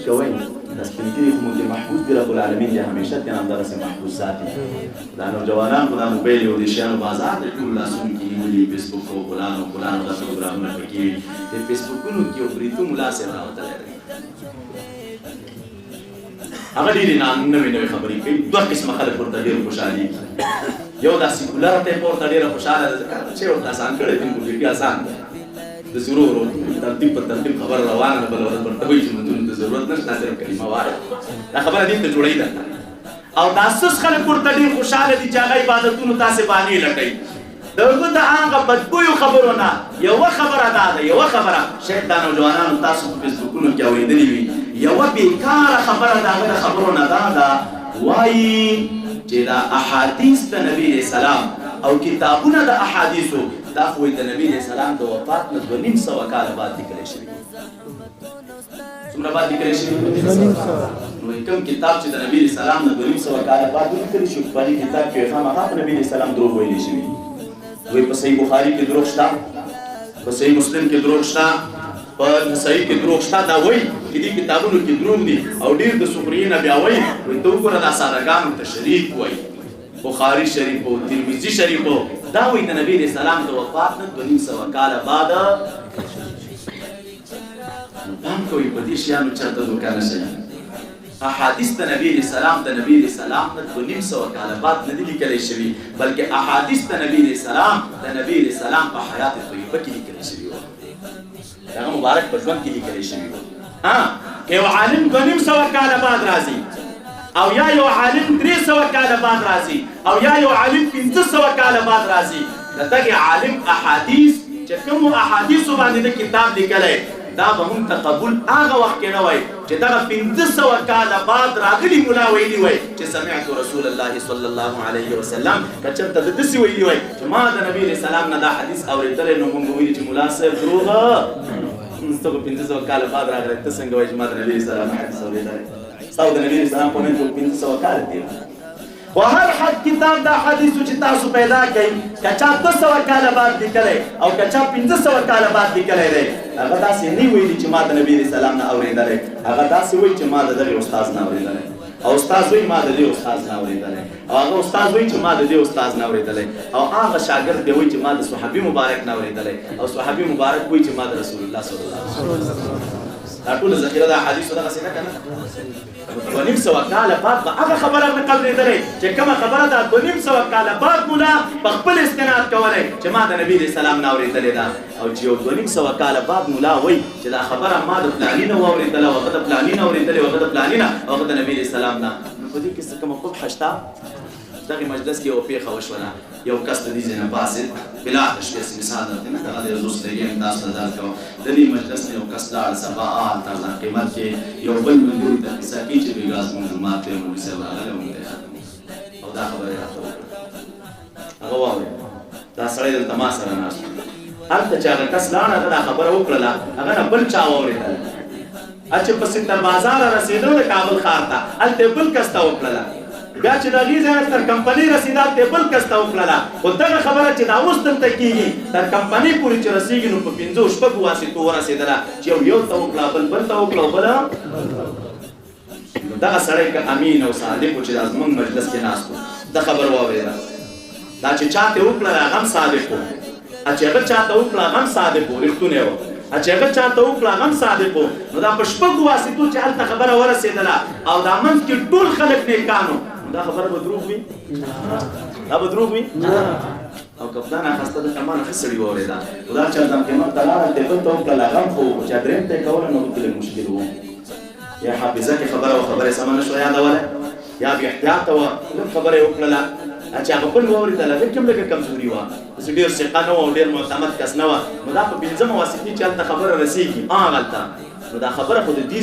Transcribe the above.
کوئ دا سپین ږیري خو ممکن محفوظ دي رب العالمین دې همیشه دې همدغسې محفوظ ساتي دا نوجوانان خو دا موبایل او د شیانو بازار دی ټول لاسونو کې نیولي فیسبوک او فلان او فلان دا پروګرامونه پکې وي د فیسبوکونو کې یو بریتو ملا صاحب راوتلی دی هغه ډېرې نوې نوې خبرې کوي دوه قسمه خلک ورته ډېر خوشحالېږي یو دا سیکولر ټایپ ورته ډېره خوشحاله ده ځکه چې ورته اسان کړی دی ګوګل اسان دی د ورو ورو ترتیب په ترتیب خبره روانه ده بله ورځ ورته وایي چې مونځونو ته ضرورت نشته صرف کلمه وایه دا خبره دې ته جوړوي ده او دا سس خلک ورته ډېر خوشحاله دي چې هغه عبادتونو تاسې باندې لټوي د هغه د هغه بدبویو خبرو نه یوه خبره دا ده یوه خبره شاید دا نوجوانانو تاسو په فیسبوکونو کې اورېدلې وي یوه بېکاره خبره د هغه د خبرو نه دا ده وایي چې دا احادیث د نبي علیه السلام او کتابونه د احادیثو دا خو د نبی علیه السلام د وفات نه 2500 کاله بعد لیکلی شوي څومره بعد لیکلی شوي نو کوم کتاب چې د نبی علیه السلام نه 2500 کاله بعد لیکلی شو په دې کتاب کې خامخا په نبی علیه السلام دروغ ویلي شوي وایي په صحیح بخاري کې دروغ شته په صحیح مسلم کې دروغ شته په صحیح کې دروغ شته دا وایي چې دې کتابونو کې دروغ دي او ډېر د سخريې نه بیا وایي ته وګوره دا سادهګانو ته شریف وایي بخاری شریف او ترمذی شریف دا وایي د نبی علیه السلام د وفات نه 2500 کاله بعد پام کوئ په دې شیانو چېرته دوکه نه شئ احادیث د نبی علیه السلام د نبی علیه السلام نه 2500 کاله بعد نه دي لیکلی شوي بلکې احادیث د نبی علیه السلام په حیات طیبه کې لیکلی شوي وو د هغه مبارک په ژوند کې لیکلی شوي وو یو عالم 2500 کاله بعد راځي او یا یو عالم 300 کاله بعد راځي او یا یو عالم 500 کاله بعد راځي دغه عالم احادیث چې کوم احادیث باندې د کتاب لیکلی دا به هم تقبل هغه وخت کې نه وای چې دغه 500 کاله بعد راغلی مولا ویلي وای چې سمعت رسول الله صلی الله علیه وسلم که چېرته د داسې ویلي وای چې ما د نبي علیه السلام نه دا حدیث اورېدلی نو موږ ویلي چې ملا صاحب دروغ ته به 500 کاله بعد راغلی ته څنګه وایي چې ما د نبي علیه السلام حدیث اورېدلی ستا د نبی علیه السلام په منځ کې 500 کاله تېر و هر حد کتاب دا حدیثو چې تاسو پیدا کړئ که چا 200 کاله بعد لیکلی او که چا 500 کاله بعد لیکلی دی هغه داسې نه ویلي چې ما د نبي علیه السلام نه اورېدلی هغه داسې وایي چې ما د دغې استاذ نه اورېدلی او استاذ وایي ما د دې استاذ نه اورېدلی او هغه استاز وایي چې ما د دې استاذ نه اورېدلی او هغه شاګرد دی وایي چې ما د صحابي مبارک نه اورېدلی او صحابي مبارک وایي چې ما د رسول الله صلی الله علیه وسلم دا ټوله ذخیره د احادیثو دغسې نه که نه 2500 کاله بعد به هغه خبره نقلېدلی چې کومه خبره ده 2500 کاله بعد مولا په خپل استناد کولی چې ما د نبي علیه السلام نه اورېدلې ده او چې یو 2500 کاله بعد مولا وایي چې دا خبره ما د فلاني نه واورېدله او هغه د فلاني نه اورېدلې او هغه د فلاني نه او هغه د نبي علیه السلام نه نو په دې کې څه کومه قبحه شته دغه مجلس کې یو پیښه وشوله یو کس د دې ځای نه پاسېد بلا تشخیص مثال درته نه دغه د زوس دی یم تاسو ته درته کوم د دې مجلس نه یو کس لاړ سبا هلته د قیمت کې یو بل ملګري ته کیسه کوي چې دوی ګاز مونږ مات دی مولوي صاحب راغلی مونږ او دا خبره یې راته وکړه هغه واورېد دا سړی دلته ما سره ناست هلته چې هغه کس لاړ هغه دا خبره وکړله هغه نه بل چا واورېدله چې په سنتر بازار رسېدو د کابل ښار ته هلته بل کس ته وکړله بیا چې د هغې ځای تر کمپنۍ رسېده هلته بل کس ته وکړله خو دغه خبره چې دا اوس دلته کېږي تر کمپنۍ پورې چې رسېږي نو په 5-6 واسطو ورسېدله چې یو ته وکړه بل ته وکړه او بله نو دغه سړی که امین او صادق و چې دا زموږ مجلس کې ناست و دا خبر واورېده دا چې چا ته وکړه هغه هم صادق و چې هغه چا ته وکړه هغه هم صادق و رښتونی و چې هغه چا ته وکړه هغه هم صادق و نو دا په 6 واسطو چې هلته خبره ورسېدله او دا منځ کې ټول خلک نیکانو دا خبره به دروغ وي دا به دروغ وي او کپتان اخسته د کمانه ښه سړي واورېده خو دا چې دم قیمت ته لاړه ته بل ته وکړله هغه هم خو چې درېیم ته یې کوله نو ورته لږ مشکل و یا حافظه کې خبره وه خبره یې سمه نه شوه یادولی یا بې احتیاطه وه لږ خبره یې وکړله چې هغه بل واورېدله هغې کې هم لږه کمزوري وه داسې ډېر ثقه نه وه او ډېر معتمد کس نه وه نو دا په 5مه واسطې چې هلته خبره رسېږي هغلته نو دا خبره خو د دې